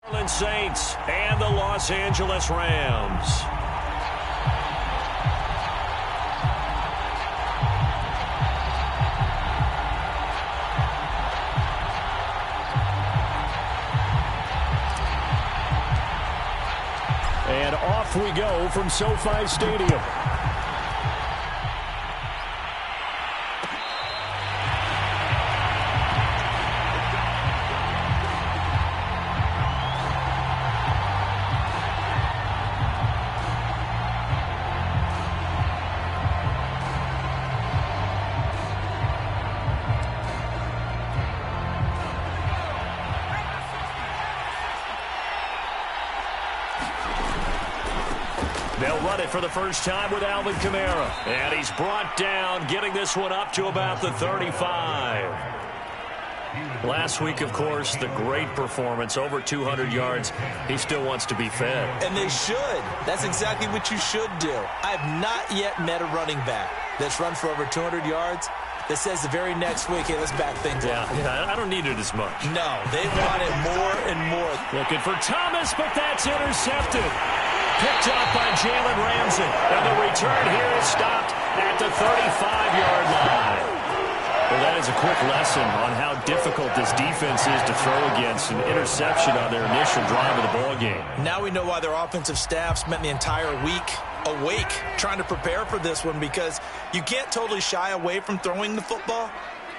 Saints and the Los Angeles Rams. And off we go from SoFi Stadium. They'll run it for the first time with Alvin Kamara. And he's brought down, getting this one up to about the 35. Last week, of course, the great performance, over 200 yards. He still wants to be fed. And they should. That's exactly what you should do. I have not yet met a running back that's run for over 200 yards that says the very next week, hey, let's back things up. Yeah, I don't need it as much. No, they want it more and more. Looking for Thomas, but that's intercepted. Picked up by Jalen Ramsey. And the return here is stopped at the 35-yard line. Well, that is a quick lesson on how difficult this defense is to throw against. An interception on their initial drive of the ball game. Now we know why their offensive staff spent the entire week awake trying to prepare for this one, because you can't totally shy away from throwing the football.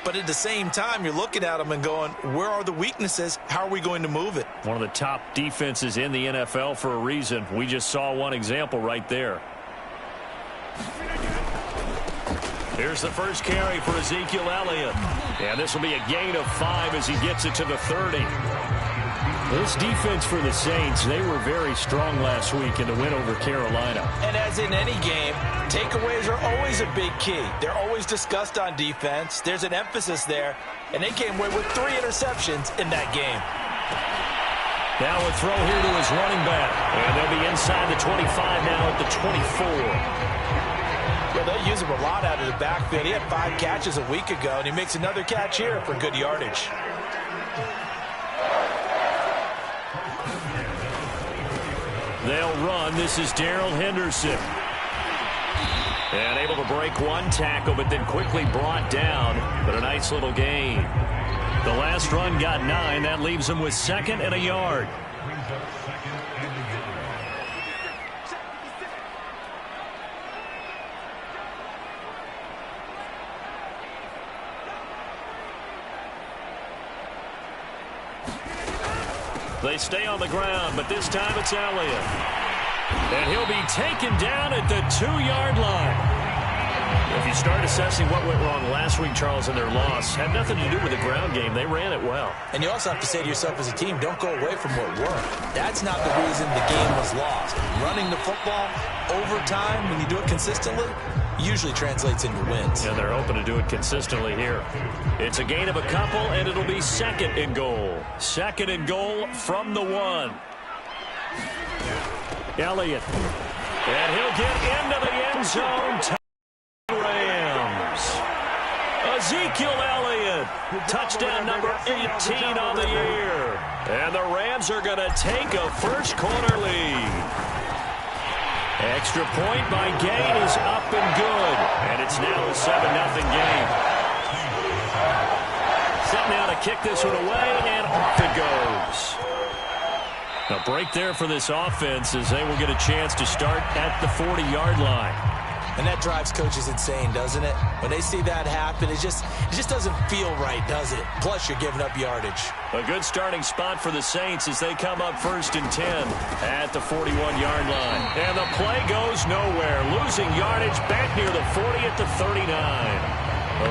But at the same time, you're looking at them and going, where are the weaknesses? How are we going to move it? One of the top defenses in the NFL for a reason. We just saw one example right there. Here's the first carry for Ezekiel Elliott. And this will be a gain of 5 as he gets it to the 30. This defense for the Saints, they were very strong last week in the win over Carolina. And as in any game, takeaways are always a big key. They're always discussed on defense. There's an emphasis there. And they came away with 3 interceptions in that game. Now a throw here to his running back. And they'll be inside the 25 now at the 24. Well, they'll use him a lot out of the backfield. He had 5 catches a week ago, and he makes another catch here for good yardage. They'll run. This is Darrell Henderson. And able to break one tackle, but then quickly brought down. But a nice little gain. The last run got 9. That leaves him with 2nd and a yard. They stay on the ground, but this time it's Elliott. And he'll be taken down at the 2-yard line. If you start assessing what went wrong last week, Charles, in their loss, had nothing to do with the ground game. They ran it well. And you also have to say to yourself as a team, don't go away from what worked. That's not the reason the game was lost. Running the football over time, when you do it consistently, usually translates into wins. And they're hoping to do it consistently here. It's a gain of a couple, and it'll be 2nd and goal. 2nd and goal from the 1. Elliott. And he'll get into the end zone. Rams. Ezekiel Elliott. Touchdown number 18 on the year. And the Rams are going to take a first-quarter lead. Extra point by Gain is up and good. And it's now a 7-0 game. Set now to kick this one away, and off it goes. A break there for this offense as they will get a chance to start at the 40-yard line. And that drives coaches insane, doesn't it? When they see that happen, it just doesn't feel right, does it? Plus, you're giving up yardage. A good starting spot for the Saints as they come up 1st and 10 at the 41-yard line. And the play goes nowhere. Losing yardage back near the 40 at the 39.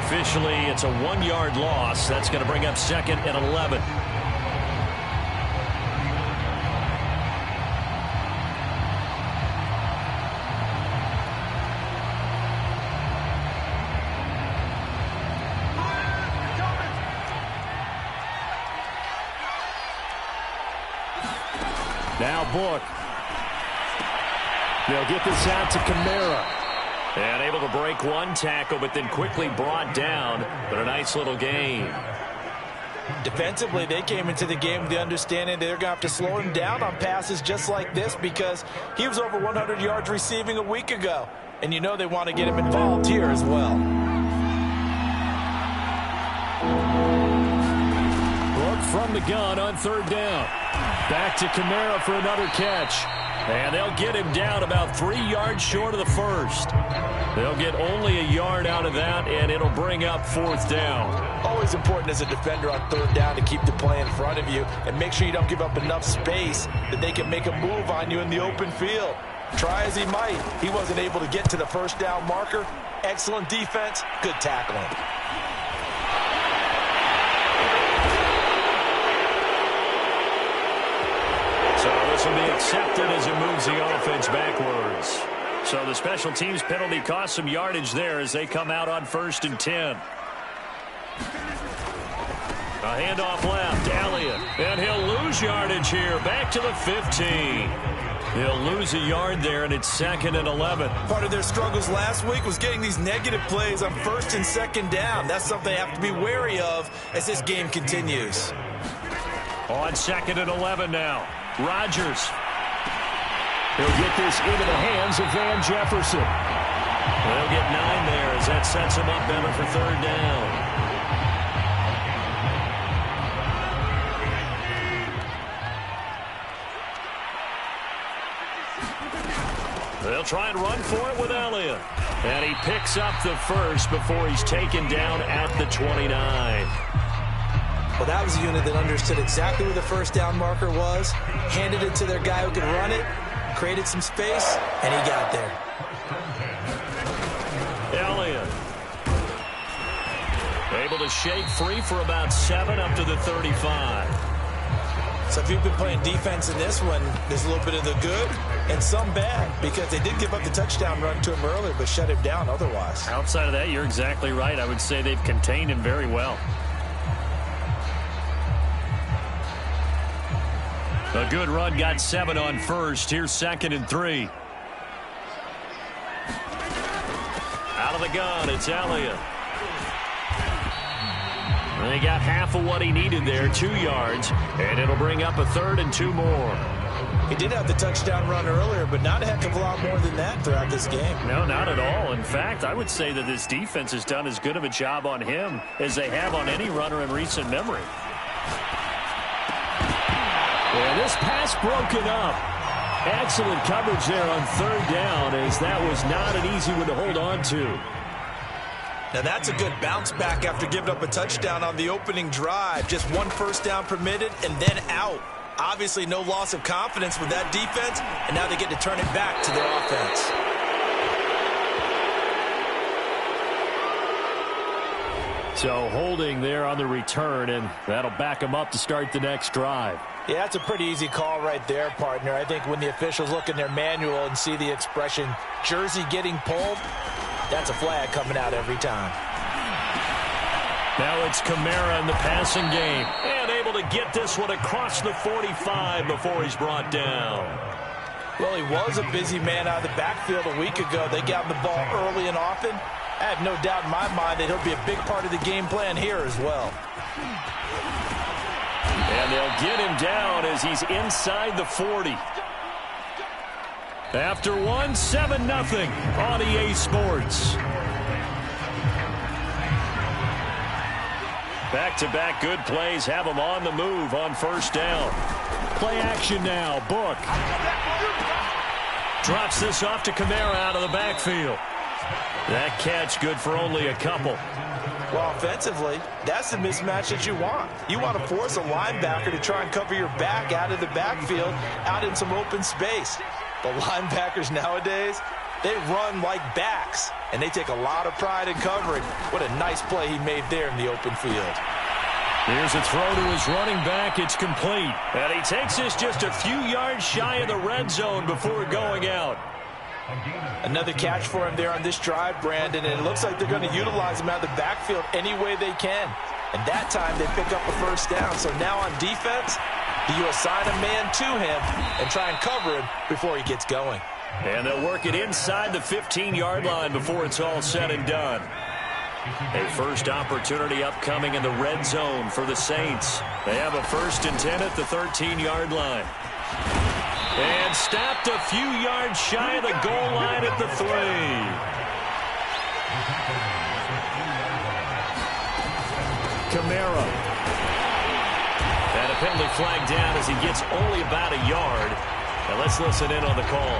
Officially, it's a 1-yard loss. That's going to bring up 2nd and 11. Now Book. They'll get this out to Kamara. And able to break one tackle, but then quickly brought down. But a nice little gain. Defensively, they came into the game with the understanding they're going to have to slow him down on passes just like this because he was over 100 yards receiving a week ago. And you know they want to get him involved here as well. Look from the gun on third down. Back to Kamara for another catch. And they'll get him down about 3 yards short of the first. They'll get only a yard out of that, and it'll bring up fourth down. Always important as a defender on third down to keep the play in front of you and make sure you don't give up enough space that they can make a move on you in the open field. Try as he might, he wasn't able to get to the first down marker. Excellent defense, good tackling. So this will be accepted as it moves the offense backwards. So the special teams penalty cost some yardage there as they come out on 1st and 10. A handoff left, Elliott. And he'll lose yardage here, back to the 15. He'll lose a yard there, and it's 2nd and 11. Part of their struggles last week was getting these negative plays on 1st and 2nd down. That's something they have to be wary of as this game continues. On 2nd and 11 now. Rodgers. He'll get this into the hands of Van Jefferson. They'll get 9 there as that sets him up better for third down. They'll try and run for it with Elliott. And he picks up the first before he's taken down at the 29. Well, that was a unit that understood exactly where the first down marker was, handed it to their guy who could run it, created some space, and he got there. Elliott. Able to shake free for about 7 up to the 35. So if you've been playing defense in this one, there's a little bit of the good and some bad because they did give up the touchdown run to him earlier but shut him down otherwise. Outside of that, you're exactly right. I would say they've contained him very well. A good run got 7 on 1st. Here's 2nd and 3. Out of the gun, it's Elliott. And he got half of what he needed there, 2 yards, and it'll bring up a 3rd and 2 more. He did have the touchdown run earlier, but not a heck of a lot more than that throughout this game. No, not at all. In fact, I would say that this defense has done as good of a job on him as they have on any runner in recent memory. And this pass broken up. Excellent coverage there on third down, as that was not an easy one to hold on to. Now that's a good bounce back after giving up a touchdown on the opening drive. Just 1 first down permitted and then out. Obviously no loss of confidence with that defense, and now they get to turn it back to their offense. So holding there on the return, and that'll back them up to start the next drive. Yeah, that's a pretty easy call right there, partner. I think when the officials look in their manual and see the expression, jersey getting pulled, that's a flag coming out every time. Now it's Kamara in the passing game, and able to get this one across the 45 before he's brought down. Well, he was a busy man out of the backfield a week ago. They got him the ball early and often. I have no doubt in my mind that he'll be a big part of the game plan here as well. And they'll get him down as he's inside the 40. After 7-0 on EA Sports. Back-to-back good plays have him on the move on first down. Play action now. Book. Drops this off to Kamara out of the backfield. That catch good for only a couple. Well, offensively, that's the mismatch that you want. You want to force a linebacker to try and cover your back out of the backfield, out in some open space. The linebackers nowadays, they run like backs, and they take a lot of pride in covering. What a nice play he made there in the open field. Here's a throw to his running back. It's complete. And he takes this just a few yards shy of the red zone before going out. Another catch for him there on this drive, Brandon, and it looks like they're going to utilize him out of the backfield any way they can. And that time they pick up a first down. So now on defense, do you assign a man to him and try and cover him before he gets going? And they'll work it inside the 15-yard line before it's all said and done. A first opportunity upcoming in the red zone for the Saints. They have a 1st and 10 at the 13-yard line. And stopped a few yards shy of the goal line at the 3. Kamara. And a penalty flag down as he gets only about a yard. And let's listen in on the call.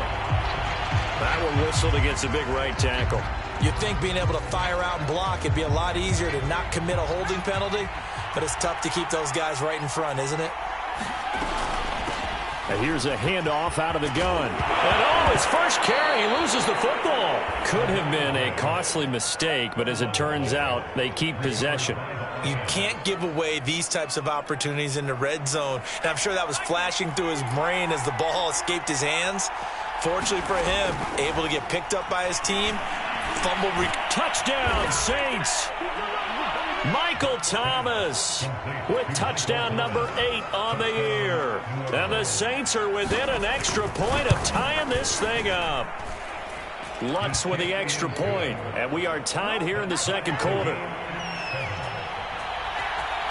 That one whistled against a big right tackle. You'd think being able to fire out and block it'd be a lot easier to not commit a holding penalty, but it's tough to keep those guys right in front, isn't it? And here's a handoff out of the gun. And his first carry, he loses the football. Could have been a costly mistake, but as it turns out, they keep possession. You can't give away these types of opportunities in the red zone. And I'm sure that was flashing through his brain as the ball escaped his hands. Fortunately for him, able to get picked up by his team. Fumble. Touchdown, Saints. Michael Thomas with touchdown number 8 on the year. And the Saints are within an extra point of tying this thing up. Lutz with the extra point. And we are tied here in the second quarter.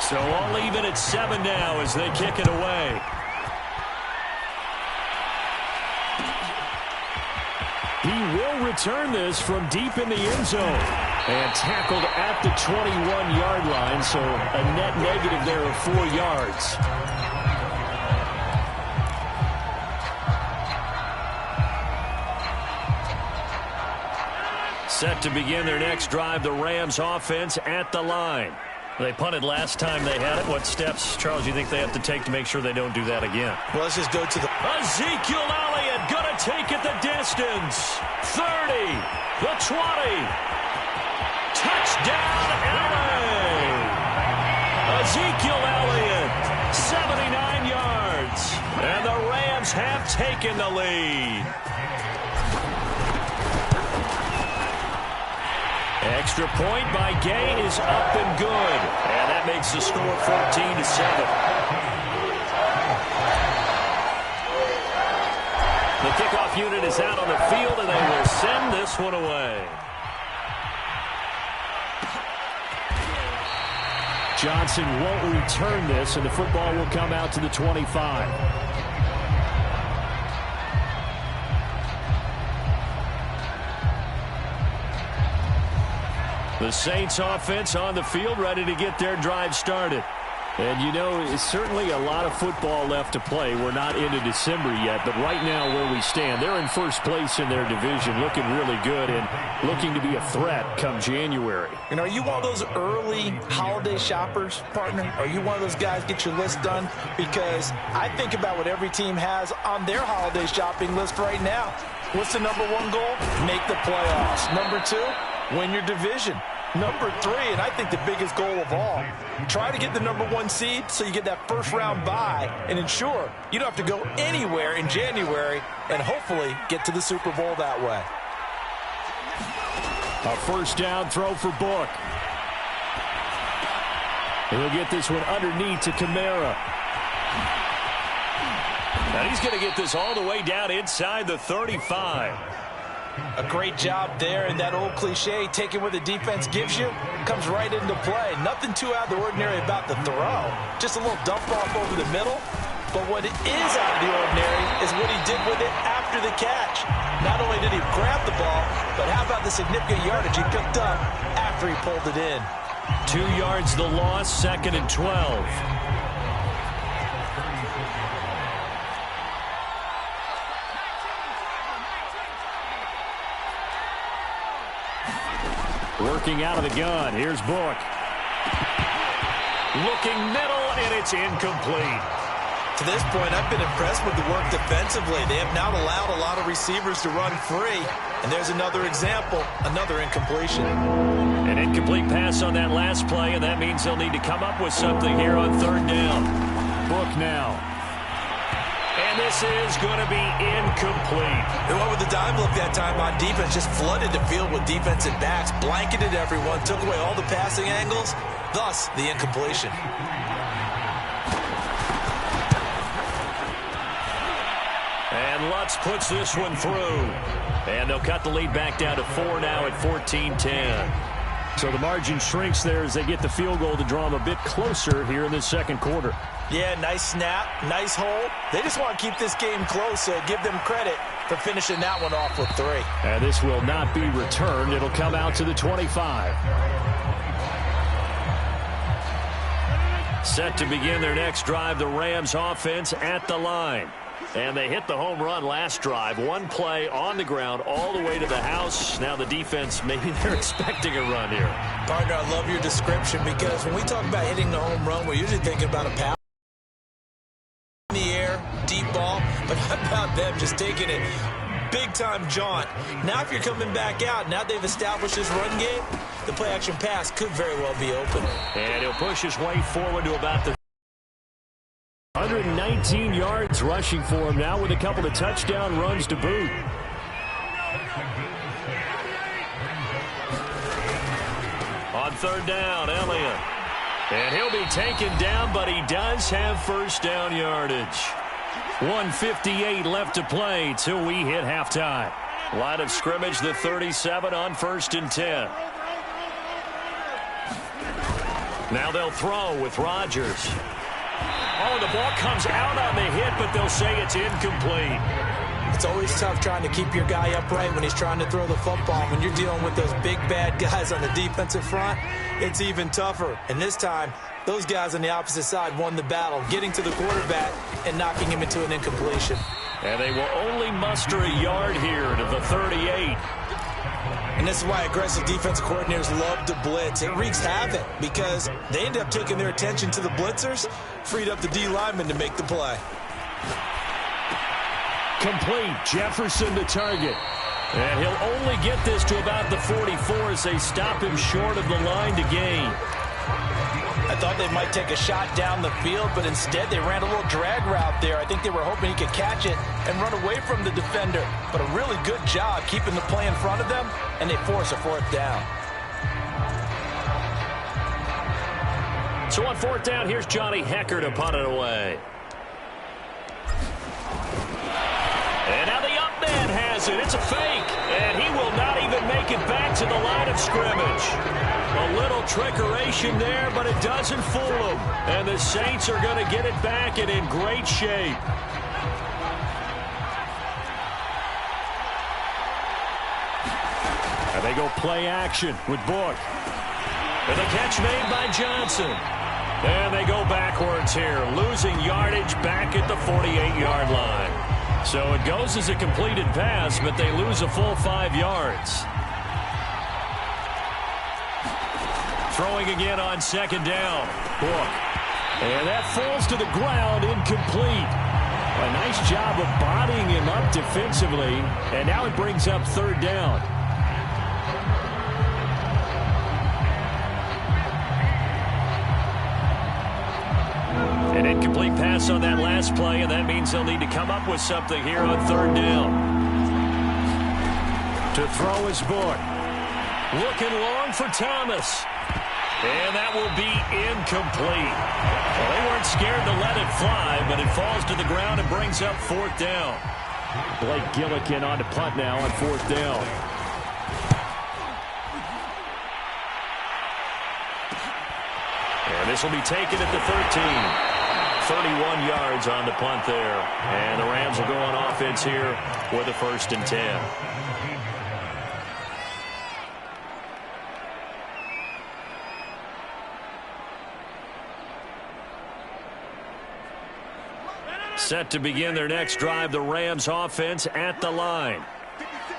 So all even at 7 now as they kick it away. He will return this from deep in the end zone. And tackled at the 21-yard line, so a net negative there of 4 yards. Set to begin their next drive, the Rams offense at the line. They punted last time they had it. What steps, Charles, you think they have to take to make sure they don't do that again? Well, let's just go to the... Ezekiel Elliott going to take it the distance. 30, the 20. Touchdown, LA. Ezekiel Elliott, 79 yards. And the Rams have taken the lead. Extra point by Gay is up and good. And that makes the score 14-7. The kickoff unit is out on the field, and they will send this one away. Johnson won't return this, and the football will come out to the 25. The Saints offense on the field, ready to get their drive started. And, you know, it's certainly a lot of football left to play. We're not into December yet, but right now where we stand, they're in first place in their division, looking really good and looking to be a threat come January. And are you one of those early holiday shoppers, partner? Are you one of those guys get your list done? Because I think about what every team has on their holiday shopping list right now. What's the number 1 goal? Make the playoffs. Number 2, win your division. Number 3, and I think the biggest goal of all, try to get the number 1 seed so you get that first-round bye and ensure you don't have to go anywhere in January and hopefully get to the Super Bowl that way. A first down throw for Book. He'll get this one underneath to Kamara. Now he's going to get this all the way down inside the 35. A great job there, and that old cliche, taking what the defense gives you, comes right into play. Nothing too out of the ordinary about the throw. Just a little dump off over the middle. But what is out of the ordinary is what he did with it after the catch. Not only did he grab the ball, but how about the significant yardage he picked up after he pulled it in. 2 yards the loss, 2nd and 12. Working out of the gun. Here's Book. Looking middle, and it's incomplete. To this point, I've been impressed with the work defensively. They have not allowed a lot of receivers to run free. And there's another example, another incompletion. An incomplete pass on that last play, and that means they'll need to come up with something here on 3rd down. Book now. And this is going to be incomplete. They went with the dime look that time on defense, just flooded the field with defensive backs, blanketed everyone, took away all the passing angles, thus the incompletion. And Lutz puts this one through. And they'll cut the lead back down to 4 now at 14-10. So the margin shrinks there as they get the field goal to draw them a bit closer here in this second quarter. Yeah, nice snap, nice hold. They just want to keep this game close, so give them credit for finishing that one off with 3. And this will not be returned. It'll come out to the 25. Set to begin their next drive, the Rams offense at the line. And they hit the home run last drive. One play on the ground all the way to the house. Now the defense, maybe they're expecting a run here. Partner, I love your description because when we talk about hitting the home run, we're usually thinking about a pass in the air, deep ball. But how about them just taking it big-time jaunt? Now if you're coming back out, now they've established this run game, the play-action pass could very well be open. And he'll push his way forward to about the 119 yards rushing for him now with a couple of touchdown runs to boot. On third down, Elliott. And he'll be taken down, but he does have first down yardage. 1:58 left to play till we hit halftime. Line of scrimmage, the 37 on 1st and 10. Now they'll throw with Rodgers. Oh, the ball comes out on the hit, but they'll say it's incomplete. It's always tough trying to keep your guy upright when he's trying to throw the football. When you're dealing with those big, bad guys on the defensive front, it's even tougher. And this time, those guys on the opposite side won the battle, getting to the quarterback and knocking him into an incompletion. And they will only muster a yard here to the 38. And this is why aggressive defensive coordinators love to blitz. It wreaks havoc because they end up taking their attention to the blitzers, freed up the D lineman to make the play. Complete. Jefferson to target. And he'll only get this to about the 44 as they stop him short of the line to gain. I thought they might take a shot down the field, but instead they ran a little drag route there. I think they were hoping he could catch it and run away from the defender. But a really good job keeping the play in front of them, and they force a 4th down. So on 4th down, here's Johnny Hecker to punt it away. And now the up man has it. It's a fake. And he will not even make it back to the line of scrimmage. A little trickeration there, but it doesn't fool them. And the Saints are going to get it back and in great shape. And they go play action with Book. And the catch made by Johnson. And they go backwards here, losing yardage back at the 48-yard line. So it goes as a completed pass, but they lose a full 5 yards. Throwing again on 2nd down. Book. And that falls to the ground, incomplete. A nice job of bodying him up defensively. And now it brings up 3rd down. An incomplete pass on that last play, and that means they'll need to come up with something here on 3rd down. To throw is Book. Looking long for Thomas. And that will be incomplete. Well, they weren't scared to let it fly, but it falls to the ground and brings up 4th down. Blake Gillikin on to punt now on 4th down. And this will be taken at the 13. 31 yards on the punt there. And the Rams will go on offense here with a 1st and 10. Set to begin their next drive, the Rams offense at the line.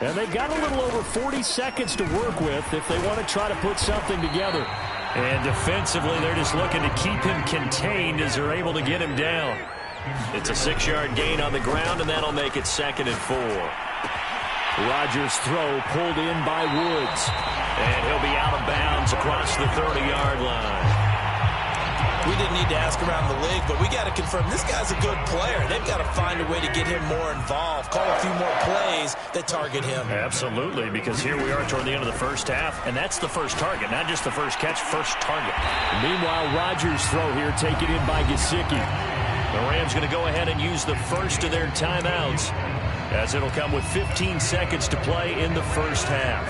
And they've got a little over 40 seconds to work with if they want to try to put something together. And defensively, they're just looking to keep him contained as they're able to get him down. It's a 6-yard gain on the ground, and that'll make it 2nd and 4. Rodgers' throw pulled in by Woods. And he'll be out of bounds across the 30-yard line. We didn't need to ask around the league, but we got to confirm this guy's a good player. They've got to find a way to get him more involved, call a few more plays that target him. Absolutely, because here we are toward the end of the first half, and that's the first target, not just the first catch, first target. Meanwhile, Rodgers' throw here taken in by Gesicki. The Rams going to go ahead and use the first of their timeouts, as it'll come with 15 seconds to play in the first half.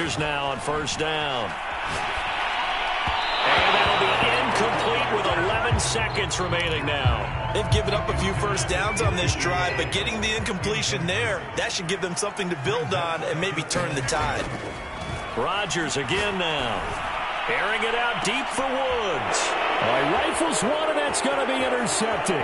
Rodgers now on first down. And that'll be incomplete with 11 seconds remaining now. They've given up a few first downs on this drive, but getting the incompletion there, that should give them something to build on and maybe turn the tide. Rodgers again now. Airing it out deep for Woods. Rifles one, and that's going to be intercepted.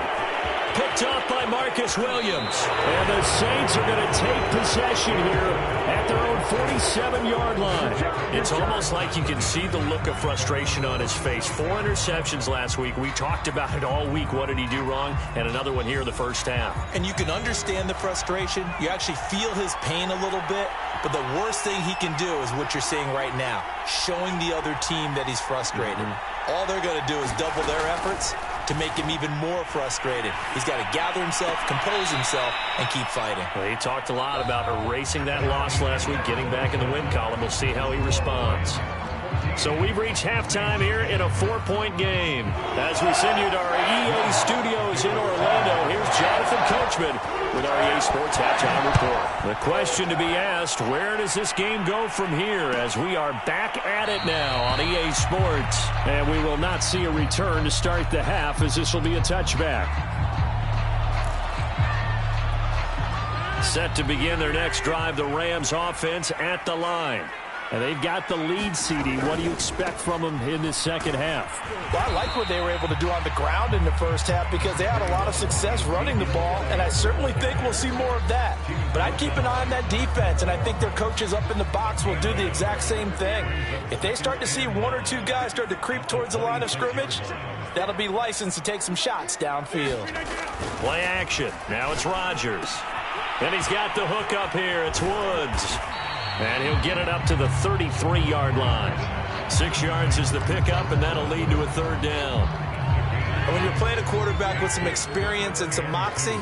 Picked off by Marcus Williams. And the Saints are going to take possession here at their own 47-yard line. It's almost like you can see the look of frustration on his face. 4 interceptions last week. We talked about it all week. What did he do wrong? And another one here in the first half. And you can understand the frustration. You actually feel his pain a little bit. But the worst thing he can do is what you're seeing right now, showing the other team that he's frustrated. All they're going to do is double their efforts to make him even more frustrated. He's got to gather himself, compose himself, and keep fighting. Well, he talked a lot about erasing that loss last week, getting back in the win column. We'll see how he responds. So we've reached halftime here in a 4-point game. As we send you to our EA studios in Orlando, here's Jonathan Coachman with our EA Sports Halftime Report. The question to be asked, where does this game go from here as we are back at it now on EA Sports? And we will not see a return to start the half as this will be a touchback. Set to begin their next drive, the Rams offense at the line. And they've got the lead, CD. What do you expect from them in this second half? Well, I like what they were able to do on the ground in the first half because they had a lot of success running the ball, and I certainly think we'll see more of that. But I'd keep an eye on that defense, and I think their coaches up in the box will do the exact same thing. If they start to see 1 or 2 guys start to creep towards the line of scrimmage, that'll be licensed to take some shots downfield. Play action. Now it's Rodgers. And he's got the hook up here. It's Woods. And he'll get it up to the 33-yard line. 6 yards is the pickup, and that'll lead to a third down. And when you're playing a quarterback with some experience and some moxie,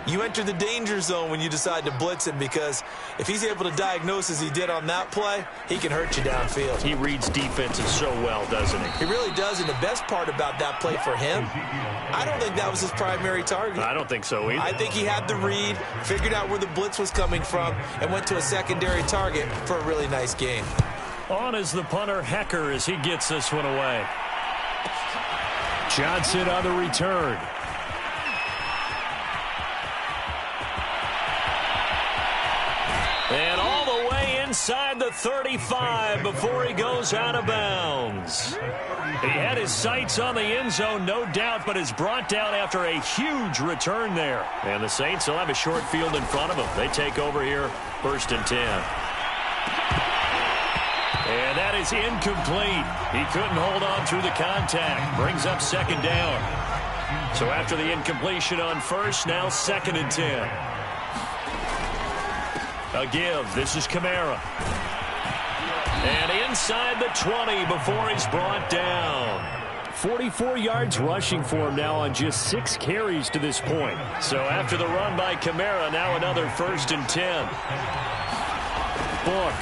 you enter the danger zone when you decide to blitz him because if he's able to diagnose as he did on that play, he can hurt you downfield. He reads defenses so well, doesn't he? He really does, and the best part about that play for him, I don't think that was his primary target. I don't think so either. I think he had the read, figured out where the blitz was coming from, and went to a secondary target for a really nice game. On is the punter, Hecker, as he gets this one away. Johnson on the return. And all the way inside the 35 before he goes out of bounds. He had his sights on the end zone, no doubt, but is brought down after a huge return there. And the Saints will have a short field in front of them. They take over here, 1st and 10. And that is incomplete. He couldn't hold on through the contact. Brings up 2nd down. So after the incompletion on 1st, now 2nd and 10. A give. This is Kamara. And inside the 20 before he's brought down. 44 yards rushing for him now on just 6 carries to this point. So after the run by Kamara, now another 1st and 10. Book.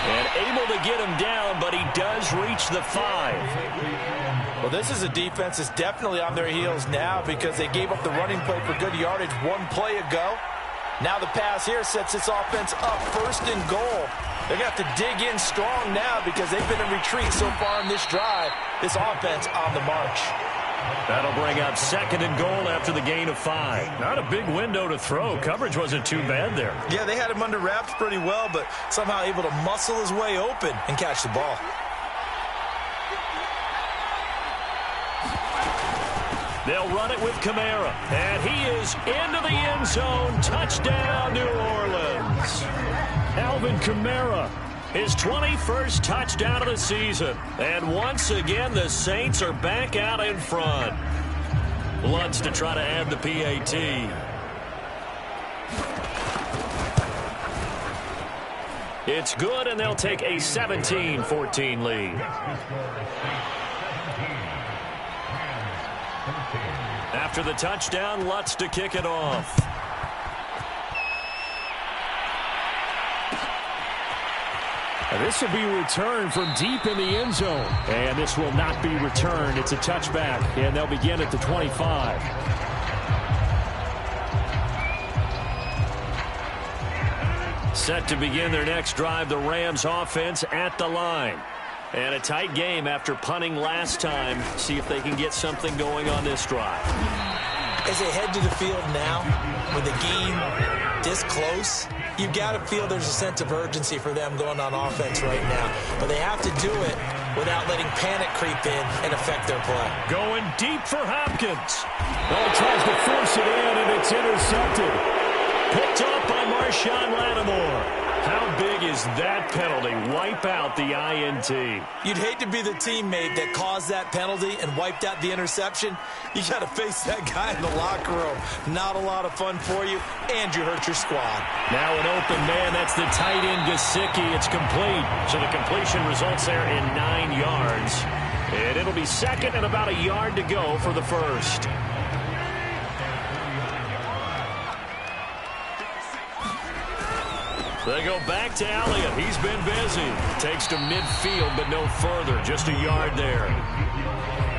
And able to get him down, but he does reach the 5. Well, this is a defense that's definitely on their heels now because they gave up the running play for good yardage 1 play ago. Now the pass here sets this offense up 1st and goal. They're going to have to dig in strong now because they've been in retreat so far in this drive. This offense on the march. That'll bring up 2nd and goal after the gain of 5. Not a big window to throw. Coverage wasn't too bad there. Yeah, they had him under wraps pretty well, but somehow able to muscle his way open and catch the ball. They'll run it with Kamara. And he is into the end zone. Touchdown, New Orleans. Alvin Kamara. His 21st touchdown of the season. And once again, the Saints are back out in front. Lutz to try to add the PAT. It's good, and they'll take a 17-14 lead. After the touchdown, Lutz to kick it off. And this will be returned from deep in the end zone. And this will not be returned. It's a touchback, and they'll begin at the 25. Set to begin their next drive, the Rams offense at the line. And a tight game after punting last time. See if they can get something going on this drive. As they head to the field now, with the game this close, you've got to feel there's a sense of urgency for them going on offense right now. But they have to do it without letting panic creep in and affect their play. Going deep for Hopkins. Well, tries to force it in, and it's intercepted. Picked up by Marshawn Lattimore. How big is that penalty? Wipe out the INT. You'd hate to be the teammate that caused that penalty and wiped out the interception. You got to face that guy in the locker room. Not a lot of fun for you, and you hurt your squad. Now an open man. That's the tight end, Gesicki. It's complete. So the completion results there in 9 yards. And it'll be second and about a yard to go for the first. They go back to Elliott. He's been busy. Takes to midfield, but no further. Just a yard there.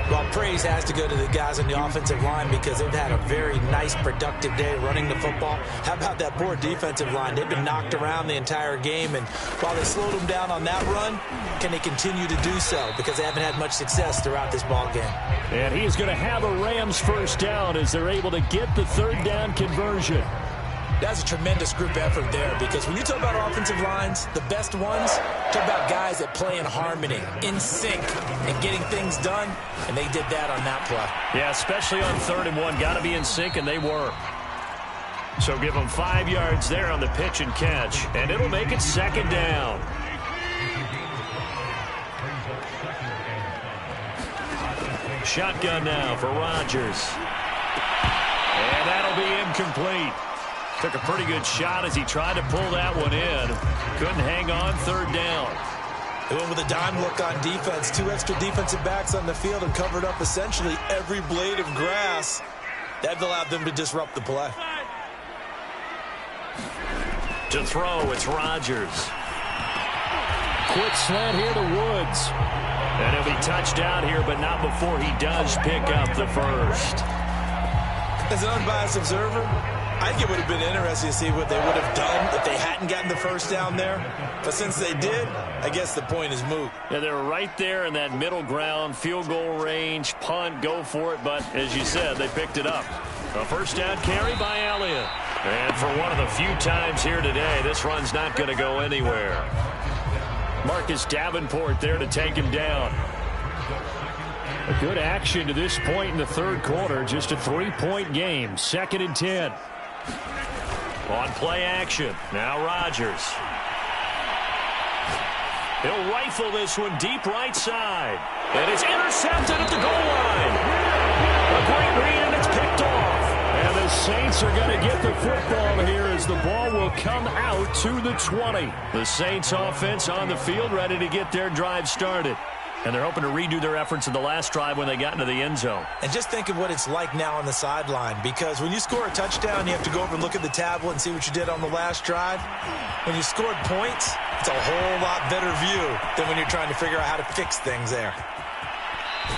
Well, praise has to go to the guys on the offensive line because they've had a very nice, productive day running the football. How about that poor defensive line? They've been knocked around the entire game, and while they slowed them down on that run, can they continue to do so? Because they haven't had much success throughout this ball game. And he's going to have a Rams first down as they're able to get the third down conversion. That's a tremendous group effort there because when you talk about offensive lines, the best ones, talk about guys that play in harmony, in sync, and getting things done, and they did that on that play. Yeah, especially on 3rd and 1. Got to be in sync, and they were. So give them 5 yards there on the pitch and catch, and it'll make it second down. Shotgun now for Rodgers. And that'll be incomplete. Took a pretty good shot as he tried to pull that one in. Couldn't hang on 3rd down. They went with a dime look on defense. 2 extra defensive backs on the field and covered up essentially every blade of grass. That allowed them to disrupt the play. To throw, it's Rodgers. Quick slant here to Woods. And he'll be touched out here, but not before he does pick up the first. As an unbiased observer, I think it would have been interesting to see what they would have done if they hadn't gotten the first down there. But since they did, I guess the point is moot. Yeah, they're right there in that middle ground, field goal range, punt, go for it. But as you said, they picked it up. A first down carry by Elliott. And for one of the few times here today, this run's not going to go anywhere. Marcus Davenport there to take him down. A good action to this point in the 3rd quarter. Just a 3-point game. 2nd and 10. On play action. Now Rodgers. He'll rifle this one deep right side. And it's intercepted at the goal line. A great read, and it's picked off. And the Saints are going to get the football here as the ball will come out to the 20. The Saints offense on the field ready to get their drive started. And they're hoping to redo their efforts in the last drive when they got into the end zone. And just think of what it's like now on the sideline, because when you score a touchdown, you have to go over and look at the tablet and see what you did on the last drive. When you scored points, it's a whole lot better view than when you're trying to figure out how to fix things there.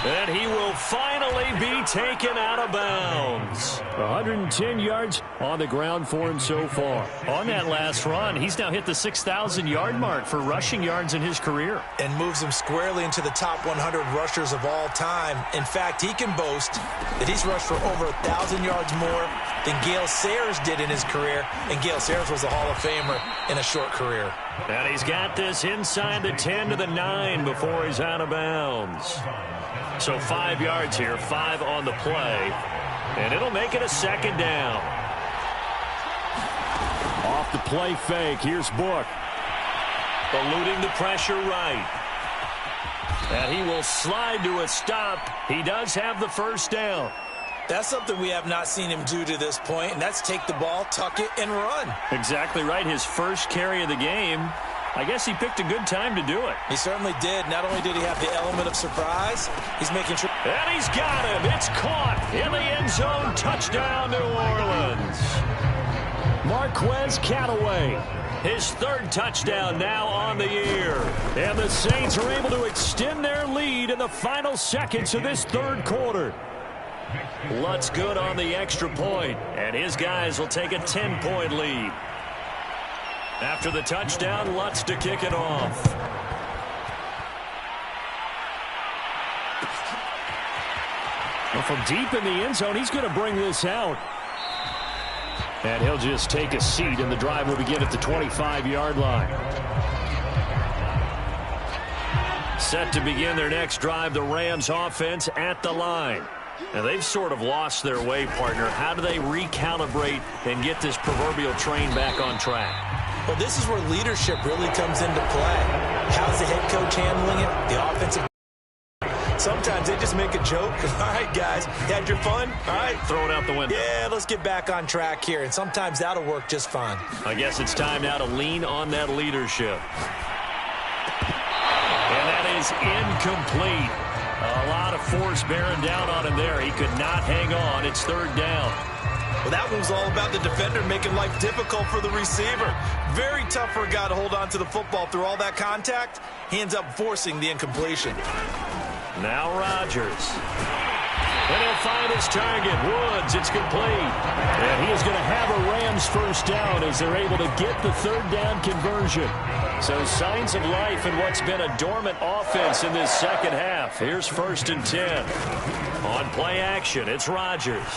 And he will finally be taken out of bounds. 110 yards on the ground for him so far. On that last run, he's now hit the 6,000-yard mark for rushing yards in his career. And moves him squarely into the top 100 rushers of all time. In fact, he can boast that he's rushed for over 1,000 yards more than Gale Sayers did in his career. And Gale Sayers was a Hall of Famer in a short career. And he's got this inside the 10 to the 9 before he's out of bounds. So 5 yards here, 5 on the play. And it'll make it a second down. Off the play fake, here's Book. Eluding the pressure right. And he will slide to a stop. He does have the first down. That's something we have not seen him do to this point, and that's take the ball, tuck it, and run. Exactly right. His first carry of the game. I guess he picked a good time to do it. He certainly did. Not only did he have the element of surprise, he's making sure. And he's got him. It's caught in the end zone. Touchdown, New Orleans. Marquez Callaway. His 3rd touchdown now on the year. And the Saints are able to extend their lead in the final seconds of this 3rd quarter. Lutz good on the extra point, and his guys will take a 10-point lead. After the touchdown, Lutz to kick it off. Well, from deep in the end zone, he's going to bring this out. And he'll just take a seat, and the drive will begin at the 25-yard line. Set to begin their next drive, the Rams offense at the line. Now, they've sort of lost their way, partner. How do they recalibrate and get this proverbial train back on track? Well, this is where leadership really comes into play. How's the head coach handling it? The offensive. Sometimes they just make a joke. All right, guys, you had your fun? All right. Throw it out the window. Yeah, let's get back on track here. And sometimes that'll work just fine. I guess it's time now to lean on that leadership. And that is incomplete. A lot of force bearing down on him there. He could not hang on. It's third down. Well, that one's all about the defender making life difficult for the receiver. Very tough for a guy to hold on to the football through all that contact. He ends up forcing the incompletion. Now Rodgers. And he'll find his target. Woods, it's complete. And he is going to have a Rams first down as they're able to get the third down conversion. So signs of life in what's been a dormant offense in this second half. Here's 1st and 10. On play action, it's Rodgers.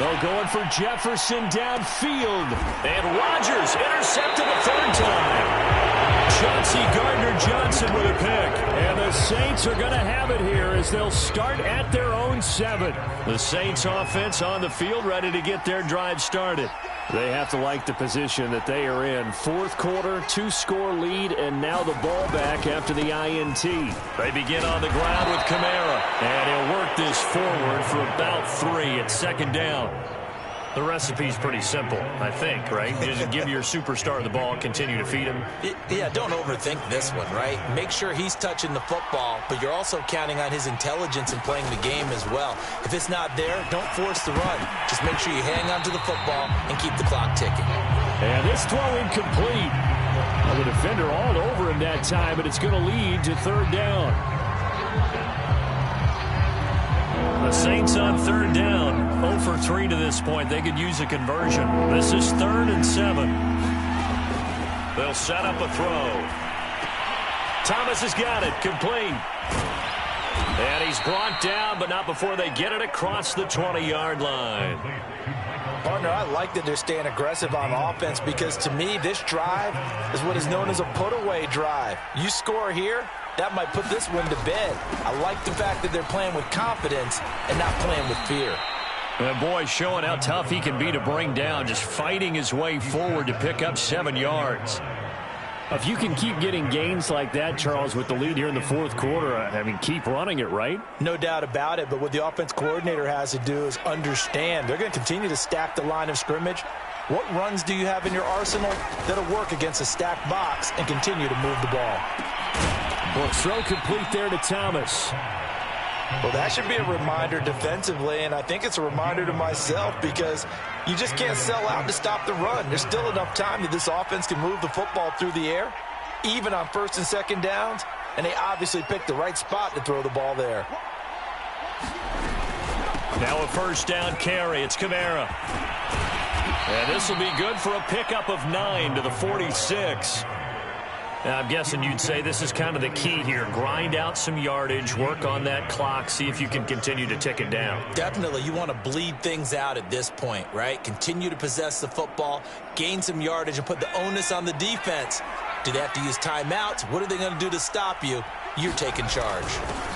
They're going for Jefferson downfield. And Rodgers intercepted the third time. Chauncey Gardner-Johnson with a pick. And the Saints are going to have it here as they'll start at their own 7. The Saints offense on the field ready to get their drive started. They have to like the position that they are in. Fourth quarter, 2-score lead, and now the ball back after the INT. They begin on the ground with Kamara. And he'll work this forward for about 3 at second down. The recipe's pretty simple, I think, right? Just give your superstar the ball and continue to feed him. Yeah, don't overthink this one, right? Make sure he's touching the football, but you're also counting on his intelligence in playing the game as well. If it's not there, don't force the run. Just make sure you hang on to the football and keep the clock ticking. And this throw incomplete. Well, the defender all over him that time, but it's going to lead to third down. The Saints on third down. 0 for 3 to this point. They could use a conversion. This is 3rd and 7. They'll set up a throw. Thomas has got it. Complete. And he's brought down, but not before they get it across the 20-yard line. Partner, I like that they're staying aggressive on offense because, to me, this drive is what is known as a put-away drive. You score here, that might put this one to bed. I like the fact that they're playing with confidence and not playing with fear. And boy, showing how tough he can be to bring down, just fighting his way forward to pick up 7 yards. If you can keep getting gains like that, Charles, with the lead here in the fourth quarter, I mean, keep running it, right? No doubt about it, but what the offense coordinator has to do is understand. They're going to continue to stack the line of scrimmage. What runs do you have in your arsenal that'll work against a stacked box and continue to move the ball? Well, throw complete there to Thomas. Well, that should be a reminder defensively, and I think it's a reminder to myself because you just can't sell out to stop the run. There's still enough time that this offense can move the football through the air, even on 1st and 2nd downs, and they obviously picked the right spot to throw the ball there. Now a first down carry. It's Kamara. And this will be good for a pickup of 9 to the 46. Now, I'm guessing you'd say this is kind of the key here. Grind out some yardage, work on that clock, see if you can continue to tick it down. Definitely. You want to bleed things out at this point, right? Continue to possess the football, gain some yardage, and put the onus on the defense. Do they have to use timeouts? What are they going to do to stop you? You're taking charge.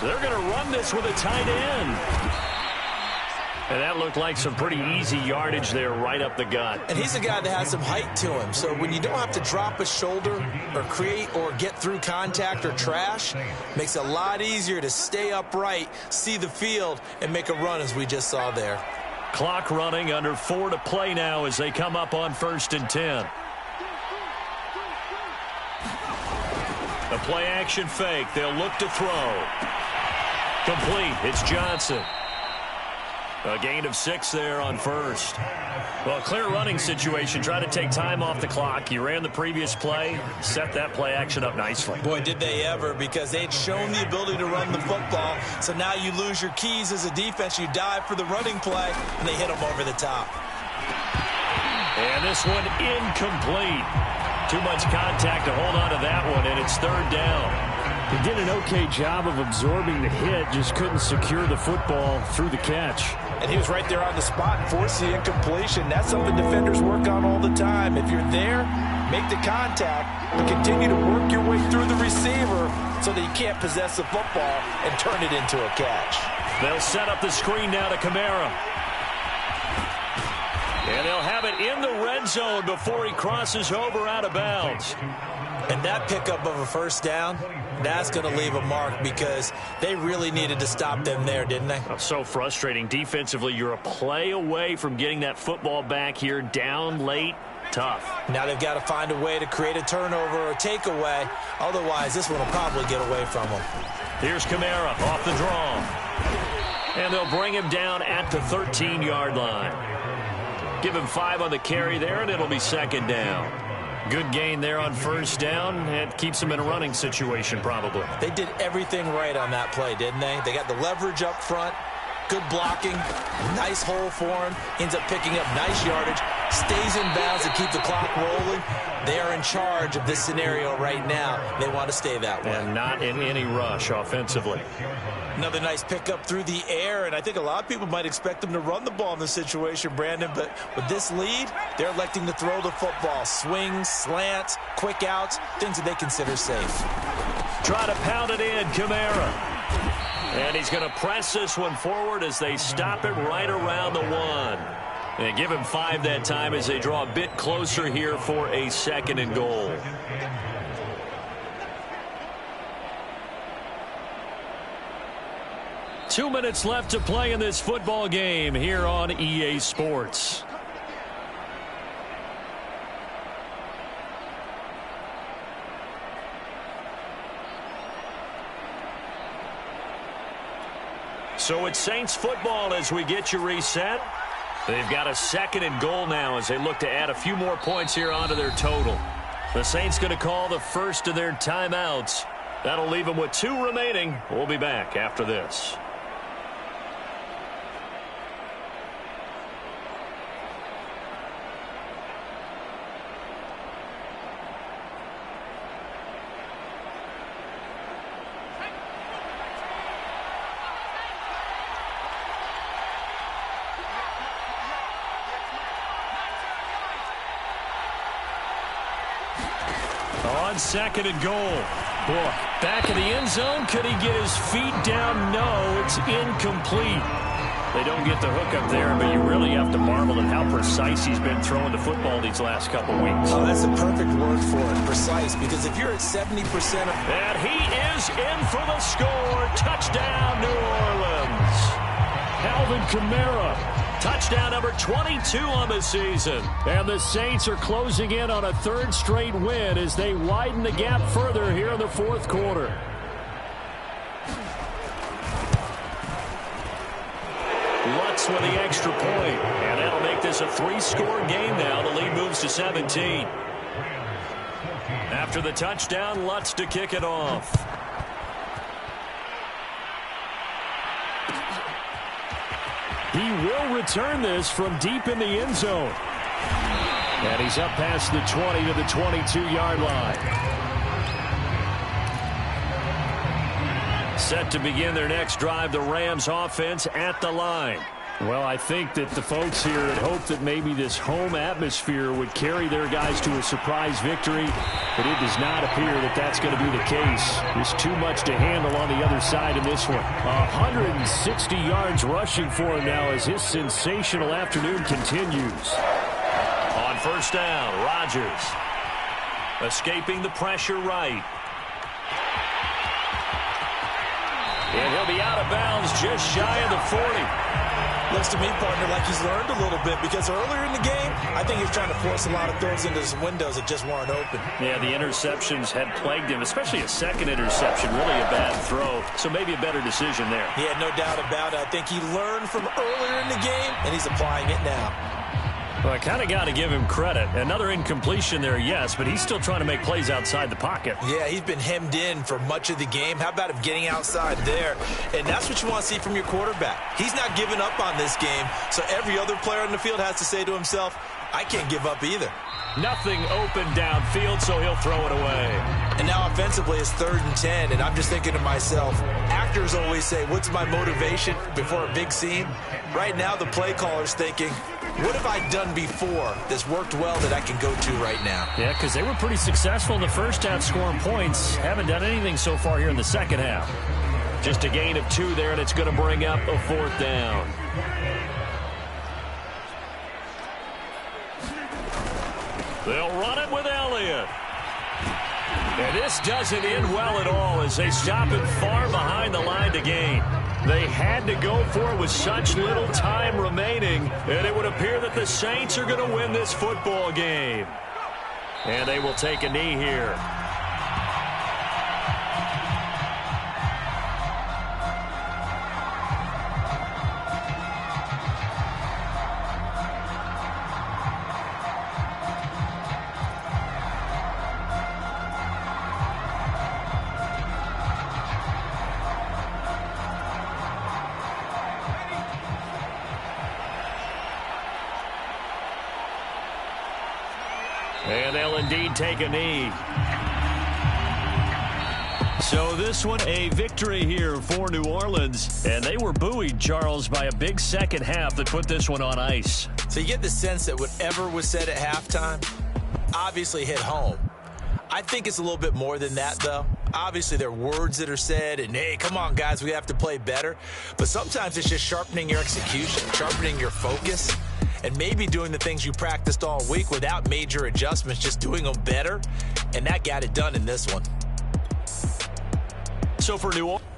So they're going to run this with a tight end. And that looked like some pretty easy yardage there right up the gut. And he's a guy that has some height to him. So when you don't have to drop a shoulder or create or get through contact or trash, makes it a lot easier to stay upright, see the field, and make a run as we just saw there. Clock running, under 4 to play now as they come up on 1st and 10. A play action fake. They'll look to throw. Complete. It's Johnson. A gain of 6 there on first. Well, clear running situation. Try to take time off the clock. You ran the previous play, set that play action up nicely. Boy, did they ever, because they'd shown the ability to run the football. So now you lose your keys as a defense. You dive for the running play, and they hit them over the top. And this one incomplete. Too much contact to hold on to that one, and it's third down. He did an okay job of absorbing the hit, just couldn't secure the football through the catch. And he was right there on the spot and forced the incompletion. That's something defenders work on all the time. If you're there, make the contact, but continue to work your way through the receiver so that you can't possess the football and turn it into a catch. They'll set up the screen now to Kamara. And they'll have it in the red zone before he crosses over out of bounds. And that pickup of a first down, that's going to leave a mark because they really needed to stop them there, didn't they? Oh, so frustrating. Defensively, you're a play away from getting that football back here down late. Tough. Now they've got to find a way to create a turnover or takeaway. Otherwise, this one will probably get away from them. Here's Kamara off the draw. And they'll bring him down at the 13-yard line. Give him 5 on the carry there, and it'll be second down. Good gain there on first down. It keeps them in a running situation, probably. They did everything right on that play, didn't they? They got the leverage up front, good blocking, nice hole for him, ends up picking up nice yardage, stays in bounds to keep the clock rolling. They are in charge of this scenario right now. They want to stay that way. And not in any rush offensively. Another nice pickup through the air, and I think a lot of people might expect them to run the ball in this situation, Brandon, but with this lead, they're electing to throw the football. Swings, slants, quick outs, things that they consider safe. Try to pound it in, Kamara. And he's going to press this one forward as they stop it right around the 1. And give him 5 that time as they draw a bit closer here for a 2nd and goal. Two minutes left to play in this football game here on EA Sports. So it's Saints football as we get you reset. They've got a 2nd and goal now as they look to add a few more points here onto their total. The Saints going to call the first of their timeouts. That'll leave them with 2 remaining. We'll be back after this. On 2nd and goal. Boy, back in the end zone. Could he get his feet down? No, it's incomplete. They don't get the hook up there, but you really have to marvel at how precise he's been throwing the football these last couple weeks. Oh, that's a perfect word for it, precise, because if you're at 70% of... And he is in for the score. Touchdown, New Orleans. Alvin Kamara. Touchdown number 22 on the season. And the Saints are closing in on a 3rd straight win as they widen the gap further here in the 4th quarter. Lutz with the extra point. And that'll make this a 3-score game now. The lead moves to 17. After the touchdown, Lutz to kick it off. He will return this from deep in the end zone. And he's up past the 20 to the 22-yard line. Set to begin their next drive, the Rams offense at the line. Well, I think that the folks here had hoped that maybe this home atmosphere would carry their guys to a surprise victory, but it does not appear that that's going to be the case. There's too much to handle on the other side in this one. 160 yards rushing for him now as his sensational afternoon continues. On first down, Rodgers escaping the pressure right. And he'll be out of bounds just shy of the 40. Looks to me, partner, like he's learned a little bit because earlier in the game, I think he was trying to force a lot of throws into some windows that just weren't open. Yeah, the interceptions had plagued him, especially a second interception, really a bad throw. So maybe a better decision there. Yeah, no doubt about it. I think he learned from earlier in the game, and he's applying it now. Well, I kind of got to give him credit. Another incompletion there, yes, but he's still trying to make plays outside the pocket. Yeah, he's been hemmed in for much of the game. How about him getting outside there? And that's what you want to see from your quarterback. He's not giving up on this game, so every other player on the field has to say to himself, I can't give up either. Nothing open downfield, so he'll throw it away. And now offensively it's 3rd and 10, and I'm just thinking to myself, actors always say, what's my motivation before a big scene? Right now the play caller's thinking, what have I done before that's worked well that I can go to right now? Yeah, because they were pretty successful in the first half scoring points. Haven't done anything so far here in the second half. Just a gain of 2 there, and it's going to bring up a 4th down. They'll run it with Elliott. And this doesn't end well at all as they stop him far behind the line to gain. They had to go for it with such little time remaining, and it would appear that the Saints are going to win this football game. And they will take a knee here. And they'll indeed take a knee. So this one, a victory here for New Orleans. And they were buoyed, Charles, by a big second half that put this one on ice. So you get the sense that whatever was said at halftime obviously hit home. I think it's a little bit more than that, though. Obviously, there are words that are said, and, hey, come on, guys, we have to play better. But sometimes it's just sharpening your execution, sharpening your focus, and maybe doing the things you practiced all week without major adjustments, just doing them better. And that got it done in this one. So for New Orleans.